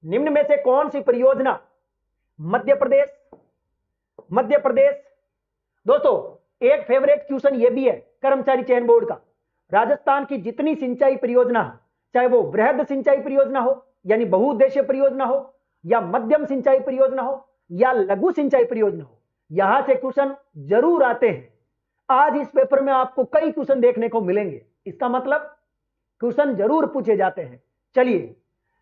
निम्न में से कौन सी परियोजना मध्य प्रदेश मध्य प्रदेश दोस्तों एक फेवरेट क्वेश्चन ये भी है कर्मचारी चयन बोर्ड का, राजस्थान की जितनी सिंचाई परियोजना चाहे वो वृहद सिंचाई परियोजना हो यानी बहुउद्देशीय परियोजना हो या मध्यम सिंचाई परियोजना हो या लघु सिंचाई परियोजना हो, यहां से क्वेश्चन जरूर आते हैं। आज इस पेपर में आपको कई क्वेश्चन देखने को मिलेंगे, इसका मतलब क्वेश्चन जरूर पूछे जाते हैं। चलिए,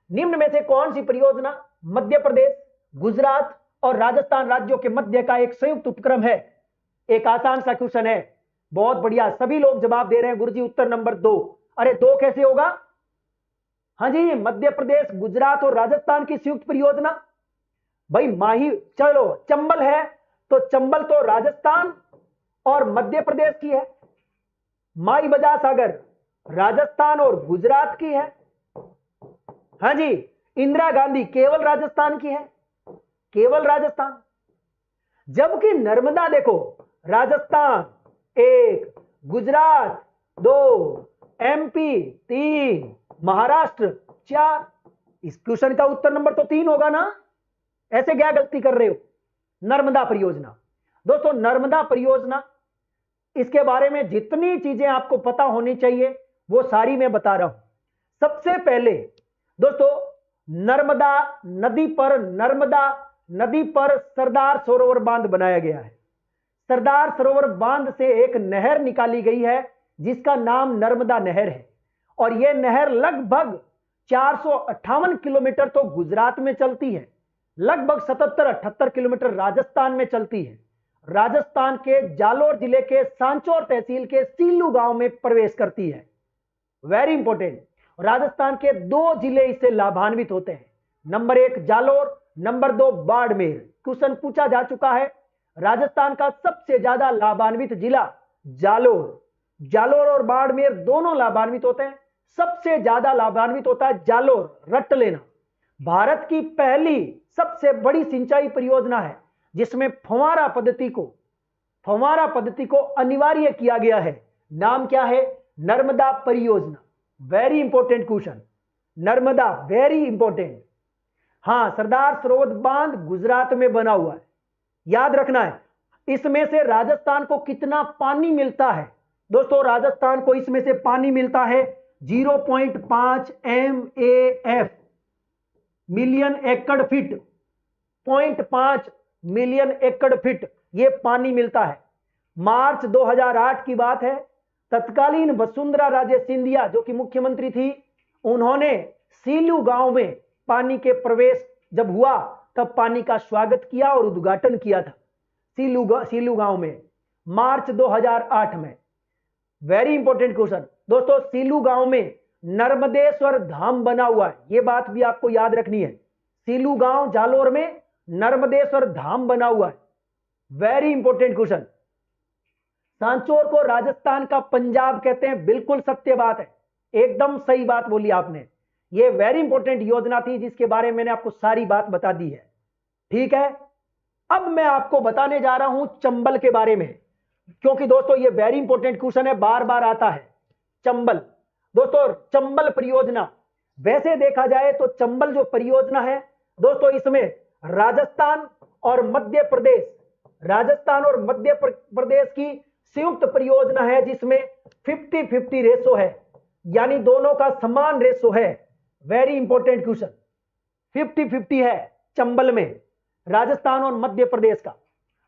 निम्न में से कौन सी परियोजना मध्य प्रदेश, गुजरात और राजस्थान राज्यों के मध्य का एक संयुक्त उपक्रम है? एक आसान सा क्वेश्चन है, बहुत बढ़िया, सभी लोग जवाब दे रहे हैं गुरुजी उत्तर नंबर 2। अरे 2 कैसे होगा? हाँ जी, मध्य प्रदेश, गुजरात और राजस्थान की संयुक्त परियोजना। भाई माही, चलो चंबल है तो चंबल तो राजस्थान और मध्य प्रदेश की है, माई बजा सागर राजस्थान और गुजरात की है। हाँ जी, इंदिरा गांधी केवल राजस्थान की है, केवल राजस्थान। जबकि नर्मदा देखो, राजस्थान 1, गुजरात 2, एमपी 3, महाराष्ट्र 4। इस क्वेश्चन का उत्तर नंबर तो 3 होगा ना? ऐसे क्या गलती कर रहे हो? नर्मदा परियोजना दोस्तों, नर्मदा परियोजना, इसके बारे में जितनी चीजें आपको पता होनी चाहिए वो सारी मैं बता रहा हूं। सबसे पहले दोस्तों, नर्मदा नदी पर सरदार सरोवर बांध बनाया गया है। सरदार सरोवर बांध से एक नहर निकाली गई है जिसका नाम नर्मदा नहर है, और यह नहर लगभग 458 किलोमीटर तो गुजरात में चलती है, लगभग 77-78 किलोमीटर राजस्थान में चलती है। राजस्थान के जालोर जिले के सांचौर तहसील के सीलू गांव में प्रवेश करती है। वेरी इंपॉर्टेंट, राजस्थान के 2 जिले इससे लाभान्वित होते हैं, number 1 Jalore, number 2 Barmer. Question पूछा जा चुका है, राजस्थान का सबसे ज्यादा लाभान्वित जिला जालोर, जालोर और बाड़मेर दोनों लाभान्वित होते हैं। सबसे ज्यादा लाभान्वित होता है जालोर, रट लेना। भारत की पहली सबसे बड़ी सिंचाई परियोजना है जिसमें फव्वारा पद्धति को अनिवार्य किया गया है। नाम क्या है? नर्मदा परियोजना। Very important question, Narmada, very important. हां, सरदार सरोवर बांध गुजरात में बना हुआ है, याद रखना है। इसमें से राजस्थान को कितना पानी मिलता है दोस्तों? राजस्थान को इसमें से पानी मिलता है 0.5 MAF, मिलियन एकड़ फीट, 0.5 मिलियन एकड़ फीट ये पानी मिलता है। मार्च 2008 की बात है, तत्कालीन वसुंधरा राजे सिंधिया जो कि मुख्यमंत्री थी, उन्होंने सीलू गांव में पानी के प्रवेश जब हुआ तब पानी का स्वागत किया और उद्घाटन किया था सीलू गांव में, मार्च 2008 में। वेरी इंपॉर्टेंट क्वेश्चन दोस्तों, सीलू गांव में नर्मदेश्वर धाम बना हुआ है, यह बात भी आपको याद रखनी है। सीलू गांव जालोर में नर्मदेश्वर धाम बना हुआ है। Very important question. सांचौर को राजस्थान का पंजाब कहते हैं, बिल्कुल सत्य बात है, एकदम सही बात बोली आपने। यह वेरी इंपॉर्टेंट योजना थी जिसके बारे में मैंने आपको सारी बात बता दी है। ठीक है, अब मैं आपको बताने जा रहा हूं चंबल के बारे में, क्योंकि दोस्तों यह वेरी इंपॉर्टेंट क्वेश्चन है, बार बार आता है। चंबल दोस्तों, चंबल परियोजना, वैसे देखा जाए तो चंबल जो परियोजना है दोस्तों, इसमें राजस्थान और मध्य प्रदेश की संयुक्त परियोजना है जिसमें 50-50 रेशो है, यानी दोनों का समान रेशो है। वेरी इंपॉर्टेंट क्वेश्चन, 50-50 है चंबल में राजस्थान और मध्य प्रदेश का।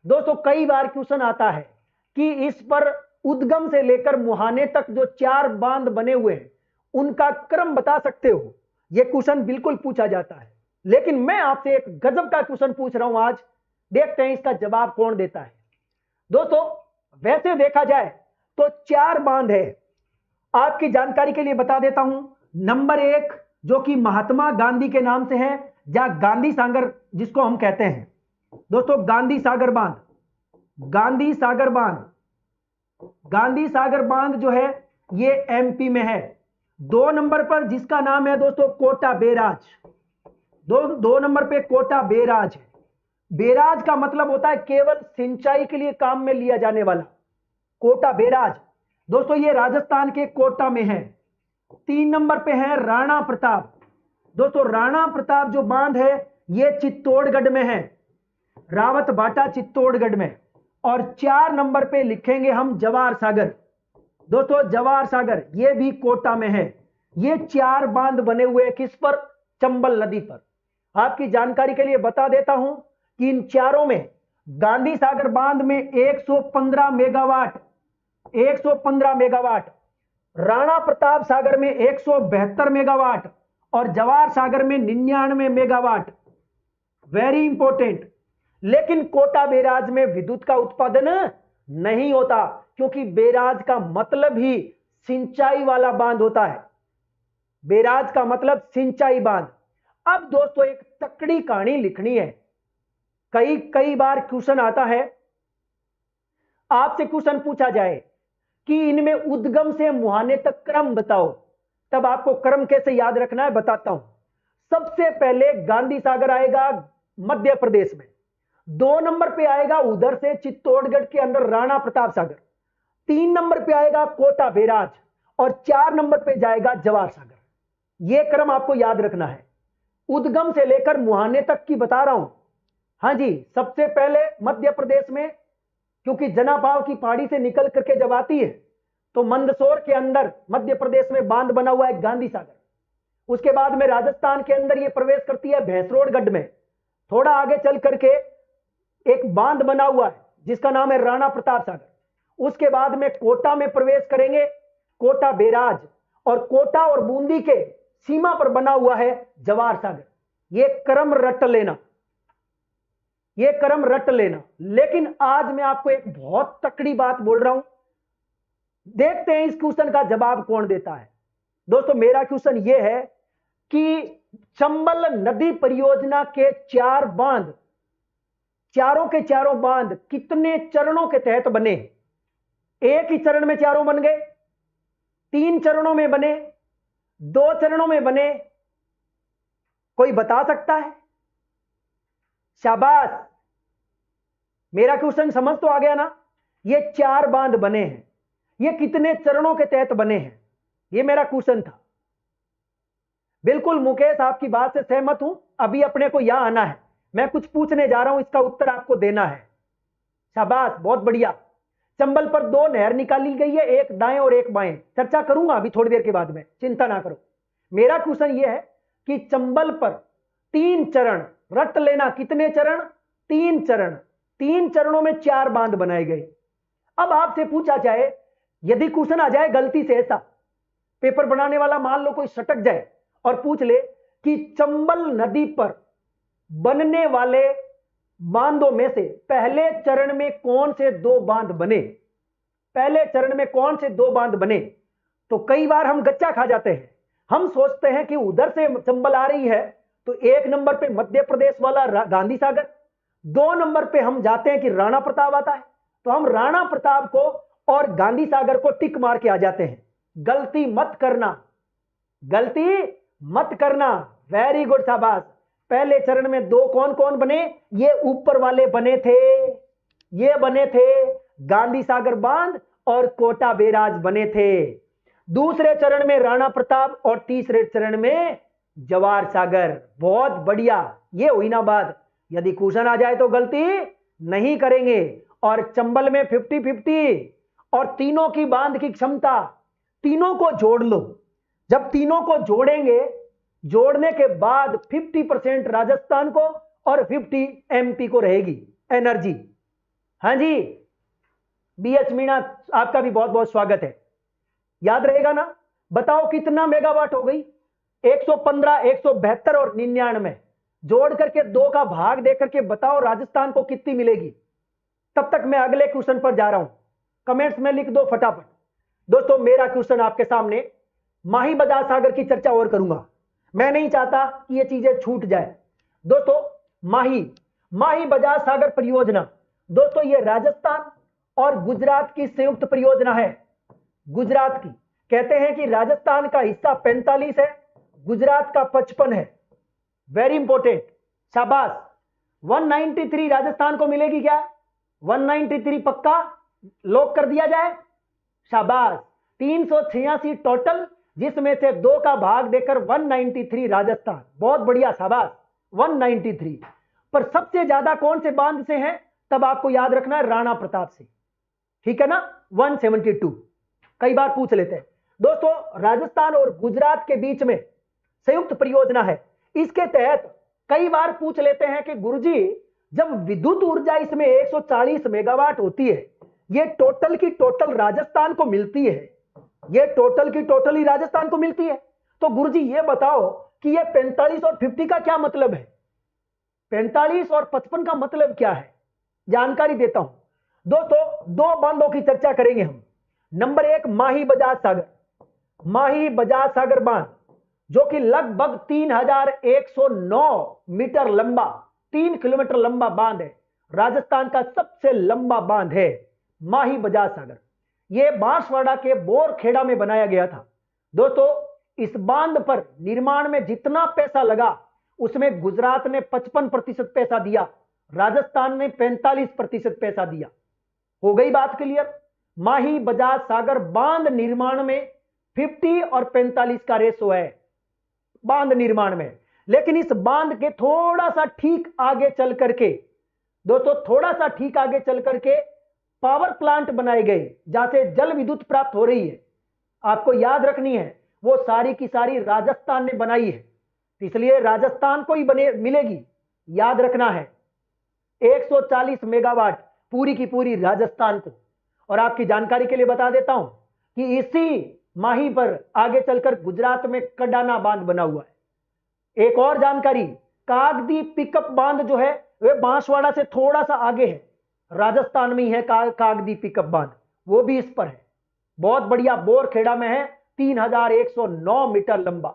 दोस्तों कई बार क्वेश्चन आता है कि इस पर उद्गम से लेकर मुहाने तक जो 4 बांध बने हुए हैं उनका क्रम बता सकते हो? यह क्वेश्चन बिल्कुल पूछा जाता है, लेकिन मैं आपसे एक गजब का क्वेश्चन पूछ रहा हूं आज, देखते हैं इसका जवाब कौन देता है। दोस्तों वैसे देखा जाए तो 4 बांध है, आपकी जानकारी के लिए बता देता हूं। नंबर 1 जो कि महात्मा गांधी के नाम से है, या गांधी सागर जिसको हम कहते हैं दोस्तों, गांधी सागर बांध जो है ये एमपी में है। 2 नंबर पर जिसका नाम है दोस्तों कोटा बैराज, 2 नंबर पे कोटा बैराज है। बैराज का मतलब होता है केवल सिंचाई के लिए काम में लिया जाने वाला। कोटा बैराज दोस्तों ये राजस्थान के कोटा में है। 3 नंबर पे है राणा प्रताप, दोस्तों राणा प्रताप जो बांध है ये चित्तौड़गढ़ में है, रावत भाटा चित्तौड़गढ़ में। और 4 नंबर पे लिखेंगे हम जवाहर सागर। दोस्तों जवाहर सागर ये भी कोटा में है। ये 4 बांध बने हुए हैं किस पर? चंबल नदी पर। आपकी जानकारी के लिए बता देता हूं कि इन चारों में गांधी सागर बांध में 115 मेगावाट, 115 मेगावाट, राणा प्रताप सागर में 172 मेगावाट और जवाहर सागर में 99 मेगावाट। Very important. लेकिन कोटा बैराज में विद्युत का उत्पादन नहीं होता, क्योंकि बैराज का मतलब ही सिंचाई वाला बांध होता है। बैराज का मतलब सिंचाई बांध। अब दोस्तों एक तकड़ी कहानी लिखनी है। कई बार क्वेश्चन आता है, आपसे क्वेश्चन पूछा जाए कि इनमें उद्गम से मुहाने तक क्रम बताओ, तब आपको क्रम कैसे याद रखना है बताता हूं। सबसे पहले गांधी सागर आएगा मध्य प्रदेश में, 2 नंबर पे आएगा उधर से चित्तौड़गढ़ के अंदर राणा प्रताप सागर, 3 नंबर पे आएगा कोटा बैराज और 4 नंबर पे जाएगा जवाहर सागर। यह क्रम आपको याद रखना है। उद्गम से लेकर मुहाने तक की बता रहा हूं। हां जी, सबसे पहले मध्य प्रदेश में, क्योंकि जनाभाव की पहाड़ी से निकल करके जब आती है तो मंदसौर के अंदर मध्य प्रदेश में बांध बना हुआ है गांधी सागर। उसके बाद में राजस्थान के अंदर यह प्रवेश करती है भैंसरोडगढ़ में। थोड़ा आगे चल करके एक बांध बना हुआ है जिसका नाम है राणा प्रताप सागर। उसके बाद में कोटा में प्रवेश करेंगे, कोटा बैराज, और कोटा और बूंदी के सीमा पर बना हुआ है जवाहर सागर। यह क्रम रट लेना, यह क्रम रट लेना। लेकिन आज मैं आपको एक बहुत तकड़ी बात बोल रहा हूं, देखते हैं इस क्वेश्चन का जवाब कौन देता है। दोस्तों मेरा क्वेश्चन यह है कि चंबल नदी परियोजना के 4 बांध, चारों के चारों बांध कितने चरणों के तहत बने? एक ही चरण में चारों बन गए, 3 चरणों में बने, 2 चरणों में बने? कोई बता सकता है? शाबाश, मेरा क्वेश्चन समझ तो आ गया ना। ये 4 बांध बने हैं, ये कितने चरणों के तहत बने हैं, ये मेरा क्वेश्चन था। बिल्कुल मुकेश, आपकी बात से सहमत हूं। अभी अपने को यहां आना है, मैं कुछ पूछने जा रहा हूं, इसका उत्तर आपको देना है। शाबाश, बहुत बढ़िया। चंबल पर 2 नहर निकाली गई है, एक दाएं और एक बाएं। चर्चा करूंगा अभी थोड़ी देर के बाद में, चिंता ना करो। मेरा क्वेश्चन यह है कि चंबल पर 3 चरण, रट लेना, कितने चरण? 3 चरण, 3 चरणों में 4 बांध बनाए गए। अब आपसे पूछा जाए, यदि क्वेश्चन आ जाए गलती से ऐसा, पेपर बनाने वाला मान लो कोई सटक जाए और पूछ ले कि चंबल नदी पर बनने वाले बांधों में से पहले चरण में कौन से 2 बांध बने, पहले चरण में कौन से 2 बांध बने, तो कई बार हम गच्चा खा जाते हैं। हम सोचते हैं कि उधर से चंबल आ रही है तो 1 नंबर पे मध्य प्रदेश वाला गांधी सागर, 2 नंबर पे हम जाते हैं कि राणा प्रताप आता है, तो हम राणा प्रताप को और गांधी सागर को टिक मार के आ जाते हैं। गलती मत करना, गलती मत करना। वेरी गुड, शाबाश। पहले चरण में 2 कौन कौन बने? ये ऊपर वाले बने थे, ये बने थे गांधी सागर बांध और कोटा बैराज बने थे। दूसरे चरण में राणा प्रताप और तीसरे चरण में जवाहर सागर। बहुत बढ़िया, ये हुई ना बात। यदि क्वेश्चन आ जाए तो गलती नहीं करेंगे। और चंबल में 50-50 और तीनों की बांध की क्षमता, तीनों को जोड़ लो। जब तीनों को जोड़ेंगे, जोड़ने के बाद 50% राजस्थान को और 50 एमपी को रहेगी एनर्जी। हां जी, बीएच मीणा, आपका भी बहुत बहुत स्वागत है। याद रहेगा ना? बताओ कितना मेगावाट हो गई? 115, 172 और 99 जोड़ करके 2 का भाग दे करके बताओ राजस्थान को कितनी मिलेगी। तब तक मैं अगले क्वेश्चन पर जा रहा हूं, कमेंट्स में लिख दो फटाफट। दोस्तों मेरा क्वेश्चन आपके सामने, माही बजाज सागर की चर्चा और करूंगा, मैं नहीं चाहता कि ये चीजें छूट जाए। दोस्तों माही बजाज सागर परियोजना, दोस्तों ये राजस्थान और गुजरात की संयुक्त परियोजना है। गुजरात की, कहते हैं कि राजस्थान का हिस्सा 45 है, गुजरात का 55 है। वेरी इंपॉर्टेंट, शाबाश। 193 राजस्थान को मिलेगी क्या? 193 पक्का लॉक कर दिया जाए? शाबाश। 386 टोटल, जिसमें से 2 का भाग देकर 193 राजस्थान, बहुत बढ़िया, शाबाश, 193। पर सबसे ज्यादा कौन से बांध से हैं? तब आपको याद रखना है राणा प्रताप से, ठीक है ना, 172। कई बार पूछ लेते हैं दोस्तों, राजस्थान और गुजरात के बीच में संयुक्त परियोजना है, इसके तहत कई बार पूछ लेते हैं कि गुरुजी जब विद्युत ऊर्जा इसमें 140 मेगावाट होती है, ये टोटल की टोटल राजस्थान को मिलती है, ये टोटल की टोटल ही राजस्थान को मिलती है, तो गुरुजी ये बताओ कि ये 45 और 50 का क्या मतलब है? 45 और 55 का मतलब क्या है? जानकारी देता हूं दोस्तों, 2 बांधों की चर्चा करेंगे हम। नंबर 1 माही बजाज सागर, माही बजाज सागर बांध, जो कि लगभग 3109 मीटर लंबा, 3 किलोमीटर लंबा बांध है, राजस्थान का सबसे लंबा बांध है माही बजाज सागर। यह बांसवाड़ा के बोरखेड़ा में बनाया गया था। दोस्तों, इस बांध पर निर्माण में जितना पैसा लगा उसमें गुजरात ने 55% पैसा दिया, राजस्थान ने 45% पैसा दिया। हो गई बात क्लियर? माही बजाज सागर बांध निर्माण में 50 और 45 का रेशो है बांध निर्माण में। लेकिन इस बांध के थोड़ा सा ठीक आगे चल करके दोस्तों, थोड़ा सा ठीक आगे चल करके पावर प्लांट बनाए गए जहां से जल विद्युत प्राप्त हो रही है। आपको याद रखनी है, वो सारी की सारी राजस्थान ने बनाई है, इसलिए राजस्थान को ही बने मिलेगी, याद रखना है। 140 मेगावाट पूरी की पूरी राजस्थान को। और आपकी जानकारी के लिए बता देता हूं कि इसी माही पर आगे चलकर गुजरात में कडाना बांध बना हुआ है। एक और जानकारी, कागदी पिकअप बांध जो है वह बांसवाड़ा से थोड़ा सा आगे है, राजस्थान में ही है कागदी पिकअप बांध, वो भी इस पर है। बहुत बढ़िया, बोरखेड़ा में है, 3109 मीटर लंबा,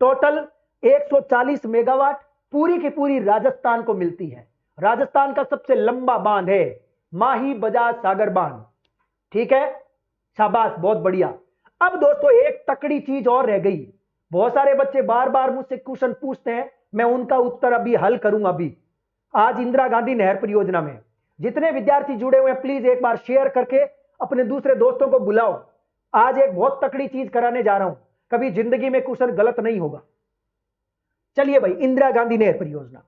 टोटल 140 मेगावाट पूरी की पूरी राजस्थान को मिलती है। राजस्थान का सबसे लंबा बांध है माही बजाज सागर बांध, ठीक है, शाबाश, बहुत बढ़िया। अब दोस्तों एक तकड़ी चीज और रह गई, बहुत सारे बच्चे बार बार मुझसे क्वेश्चन पूछते हैं, मैं उनका उत्तर अभी हल करूंगा। अभी आज इंदिरा गांधी नहर परियोजना में जितने विद्यार्थी जुड़े हुए हैं, प्लीज एक बार शेयर करके अपने दूसरे दोस्तों को बुलाओ। आज एक बहुत तकड़ी चीज कराने जा रहा हूं, कभी जिंदगी में क्वेश्चन गलत नहीं होगा। चलिए भाई, इंदिरा गांधी नहर परियोजना,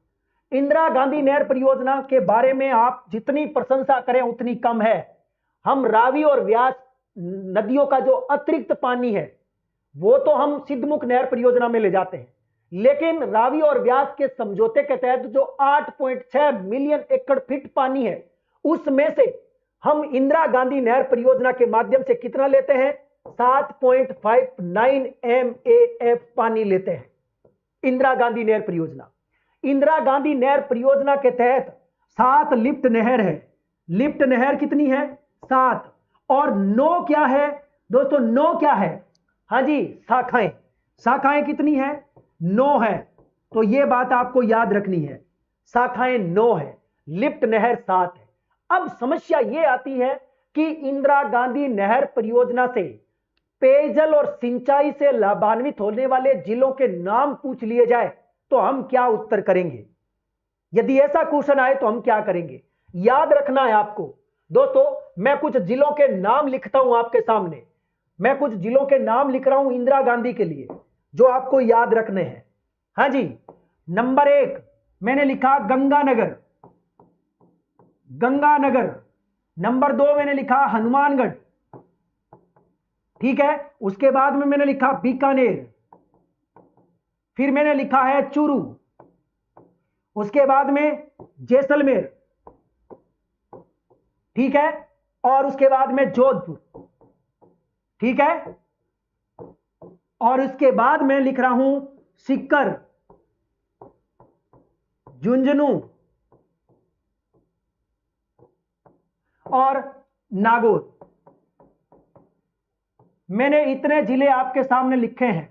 इंदिरा गांधी नहर परियोजना के बारे में आप जितनी प्रशंसा करें उतनी कम है। हम रावी और व्यास नदियों का जो अतिरिक्त पानी है वो तो हम सिद्धमुख नहर परियोजना में ले जाते हैं, लेकिन रावी और व्यास के समझौते के तहत जो 8.6 मिलियन एकड़ फीट पानी है, उसमें से हम इंदिरा गांधी नहर परियोजना के माध्यम से कितना लेते हैं? 7.59 MAF पानी लेते हैं इंदिरा गांधी नहर परियोजना। इंदिरा गांधी नहर परियोजना के तहत 7 लिफ्ट नहर है। लिफ्ट नहर कितनी है? 7। और 9 क्या है दोस्तों? 9 क्या है? हाँ जी, शाखाएं। शाखाएं कितनी है? 9 है। तो यह बात आपको याद रखनी है, शाखाएं 9 है, लिफ्ट नहर 7 है। अब समस्या यह आती है कि इंदिरा गांधी नहर परियोजना से पेयजल और सिंचाई से लाभान्वित होने वाले जिलों के नाम पूछ लिए जाए तो हम क्या उत्तर करेंगे? यदि ऐसा क्वेश्चन आए तो हम क्या करेंगे? याद रखना है आपको दोस्तों, मैं कुछ जिलों के नाम लिखता हूं आपके सामने, मैं कुछ जिलों के नाम लिख रहा हूं इंदिरा गांधी के लिए जो आपको याद रखने हैं। हां जी, नंबर 1 मैंने लिखा गंगानगर, गंगानगर। नंबर 2 मैंने लिखा हनुमानगढ़, ठीक है। उसके बाद में मैंने लिखा बीकानेर, फिर मैंने लिखा है चूरू, उसके बाद में जैसलमेर, ठीक है, और उसके बाद में जोधपुर, ठीक है, और उसके बाद में लिख रहा हूं सीकर, झुंझुनू और नागौर। मैंने इतने जिले आपके सामने लिखे हैं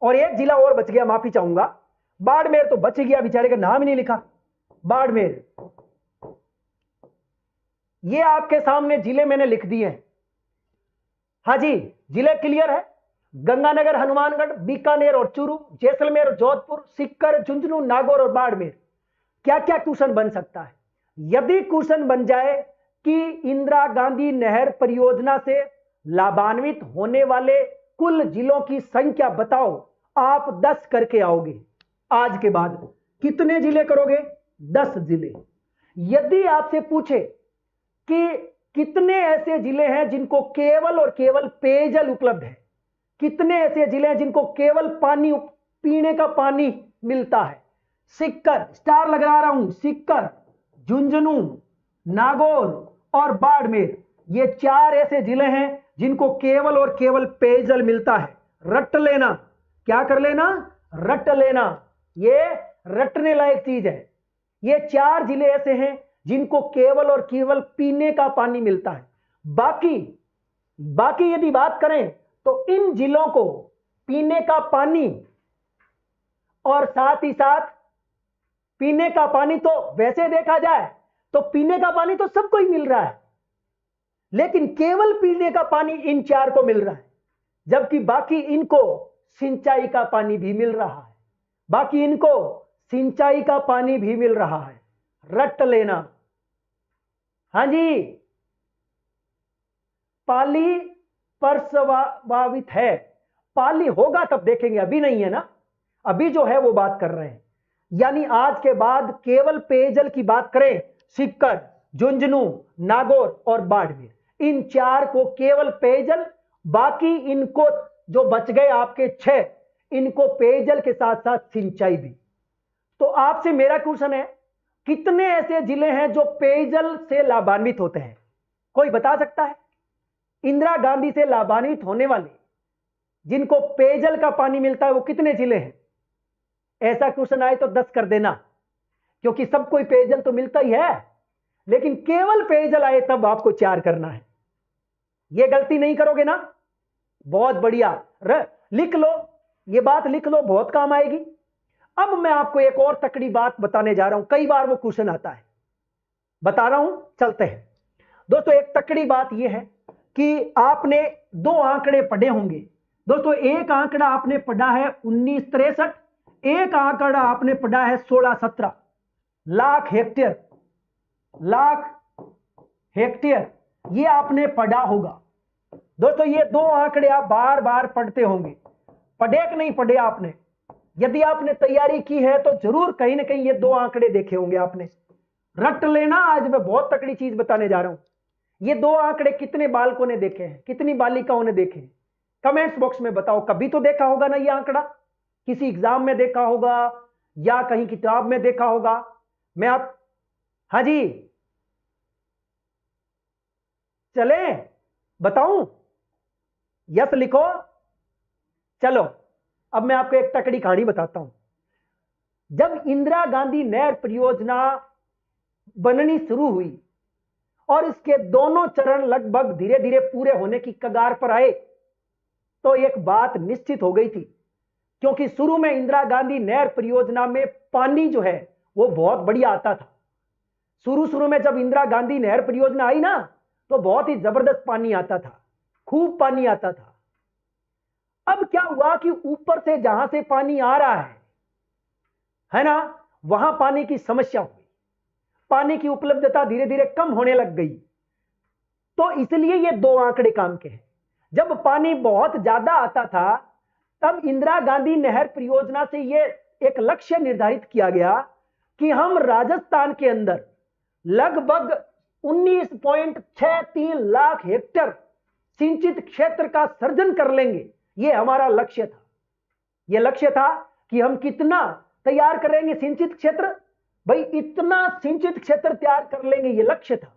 और एक जिला और बच गया, माफी चाहूंगा, बाड़मेर तो बच गया, बेचारे का नाम ही नहीं लिखा, बाड़मेर। ये आपके सामने जिले मैंने लिख दिए हैं। हां जी, जिले क्लियर है? गंगानगर, हनुमानगढ़, बीकानेर और चूरू, जैसलमेर और जोधपुर, सीकर, झुंझुनू, नागौर और बाड़मेर। क्या क्या क्वेश्चन बन सकता है? यदि क्वेश्चन बन जाए कि इंदिरा गांधी नहर परियोजना से लाभान्वित होने वाले कुल जिलों की संख्या बताओ, आप 10 करके आओगे। आज के बाद कितने जिले करोगे? 10 जिले। यदि आपसे पूछे कि कितने ऐसे जिले हैं जिनको केवल और केवल पेयजल उपलब्ध है, कितने ऐसे जिले हैं जिनको केवल पानी, पीने का पानी मिलता है? सीकर, स्टार लगा रहा हूं, सीकर, झुंझुनू, नागौर और बाड़मेर, ये 4 ऐसे जिले हैं जिनको केवल और केवल पेयजल मिलता है। रट लेना, क्या कर लेना? रट लेना, ये रटने लायक चीज है। ये 4 जिले ऐसे हैं जिनको केवल और केवल पीने का पानी मिलता है। बाकी यदि बात करें तो इन जिलों को पीने का पानी और साथ ही साथ पीने का पानी, तो वैसे देखा जाए तो पीने का पानी तो सबको ही मिल रहा है, लेकिन केवल पीने का पानी इन 4 को मिल रहा है, जबकि बाकी इनको सिंचाई का पानी भी मिल रहा है। बाकी इनको सिंचाई का पानी भी मिल रहा है। रट लेना। हां जी, पाली प्रस्तावित है। पाली होगा तब देखेंगे, अभी नहीं है ना। अभी जो है वो बात कर रहे हैं, यानी आज के बाद केवल पेयजल की बात करें, सीकर, झुंझुनू, नागौर और बाड़मेर, इन 4 को केवल पेयजल, बाकी इनको जो बच गए आपके 6, इनको पेयजल के साथ साथ सिंचाई भी। तो आपसे मेरा क्वेश्चन है, कितने ऐसे जिले हैं जो पेयजल से लाभान्वित होते हैं? कोई बता सकता है? इंदिरा गांधी से लाभान्वित होने वाले, जिनको पेयजल का पानी मिलता है, वो कितने जिले हैं? ऐसा क्वेश्चन आए तो 10 कर देना, क्योंकि सबको पेयजल तो मिलता ही है, लेकिन केवल पेयजल आए तब आपको 4 करना है। यह गलती नहीं करोगे ना? बहुत बढ़िया, लिख लो, ये बात लिख लो, बहुत काम आएगी। अब मैं आपको एक और तकड़ी बात बताने जा रहा हूं, कई बार वो क्वेश्चन आता है, बता रहा हूं, चलते हैं दोस्तों। एक तकड़ी बात यह है कि आपने 2 आंकड़े पढ़े होंगे दोस्तों। एक आंकड़ा आपने पढ़ा है 1963, एक आंकड़ा आपने पढ़ा है 1617 लाख हेक्टेयर। ये आपने पढ़ा होगा दोस्तों। ये 2 आंकड़े आप बार बार पढ़ते होंगे, पढ़े कि नहीं पढ़े आपने? यदि आपने तैयारी की है तो जरूर कहीं ना कहीं ये 2 आंकड़े देखे होंगे आपने। रट लेना, आज मैं बहुत तकड़ी चीज बताने जा रहा हूं। ये 2 आंकड़े कितने बालकों ने देखे हैं, कितनी बालिकाओं ने देखे हैं? कमेंट्स बॉक्स में बताओ। कभी तो देखा होगा ना ये आंकड़ा, किसी एग्जाम में देखा होगा या कहीं किताब में देखा होगा। मैं आप, हाँ जी, चले बताऊं? यस लिखो। चलो अब मैं आपको एक तकड़ी कहानी बताता हूं। जब इंदिरा गांधी नहर परियोजना बननी शुरू हुई और इसके दोनों चरण लगभग धीरे धीरे पूरे होने की कगार पर आए, तो एक बात निश्चित हो गई थी, क्योंकि शुरू में इंदिरा गांधी नहर परियोजना में पानी जो है वो बहुत बढ़िया आता था। शुरू में जब इंदिरा गांधी नहर परियोजना आई ना, तो बहुत ही जबरदस्त पानी आता था, खूब पानी आता था। अब क्या हुआ कि ऊपर से जहां से पानी आ रहा है ना, वहां पानी की समस्या हुई, पानी की उपलब्धता धीरे धीरे कम होने लग गई। तो इसलिए ये 2 आंकड़े काम के हैं। जब पानी बहुत ज्यादा आता था, तब इंदिरा गांधी नहर परियोजना से ये एक लक्ष्य निर्धारित किया गया कि हम राजस्थान के अंदर लगभग 19.63 लाख हेक्टेयर सिंचित क्षेत्र का सर्जन कर लेंगे। ये हमारा लक्ष्य था। यह लक्ष्य था कि हम कितना तैयार करेंगे सिंचित क्षेत्र, भाई इतना सिंचित क्षेत्र तैयार कर लेंगे, यह लक्ष्य था।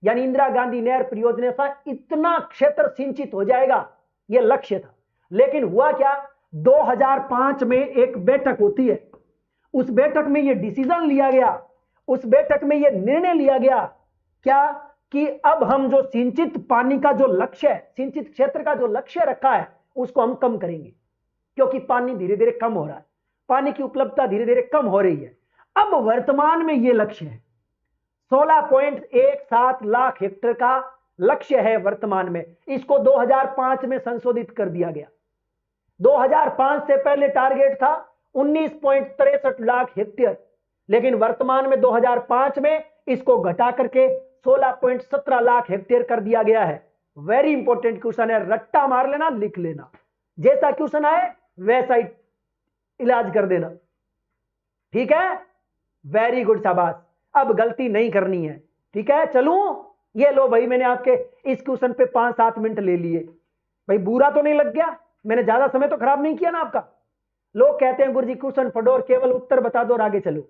यानी इंदिरा गांधी नहर परियोजना से इतना क्षेत्र सिंचित हो जाएगा, यह लक्ष्य था। लेकिन हुआ क्या, 2005 में एक बैठक होती है, उस बैठक में यह डिसीजन लिया गया, उस बैठक में यह निर्णय लिया गया क्या कि अब हम जो सिंचित पानी का जो लक्ष्य है, सिंचित क्षेत्र का जो लक्ष्य रखा है, उसको हम कम करेंगे, क्योंकि पानी धीरे धीरे कम हो रहा है, पानी की उपलब्धता धीरे धीरे कम हो रही है। अब वर्तमान में यह लक्ष्य है 16.17 लाख हेक्टेयर का लक्ष्य है वर्तमान में। इसको 2005 में संशोधित कर दिया गया। 2005 से पहले टारगेट था 19.63 लाख हेक्टेयर, लेकिन वर्तमान में 2005 में इसको घटा करके 16.17 लाख हेक्टेयर कर दिया गया है। वेरी इंपॉर्टेंट क्वेश्चन है, रट्टा मार लेना, लिख लेना। जैसा क्वेश्चन आए वैसा ही इलाज कर देना, ठीक है। वेरी गुड, शाबाश। अब गलती नहीं करनी है, ठीक है। चलूं, ये लो भाई, मैंने आपके इस क्वेश्चन पे 5-7 मिनट ले लिए भाई, बुरा तो नहीं लग गया? मैंने ज्यादा समय तो खराब नहीं किया ना आपका? लोग कहते हैं गुरुजी क्वेश्चन पढ़ो और केवल उत्तर बता दो और आगे चलो।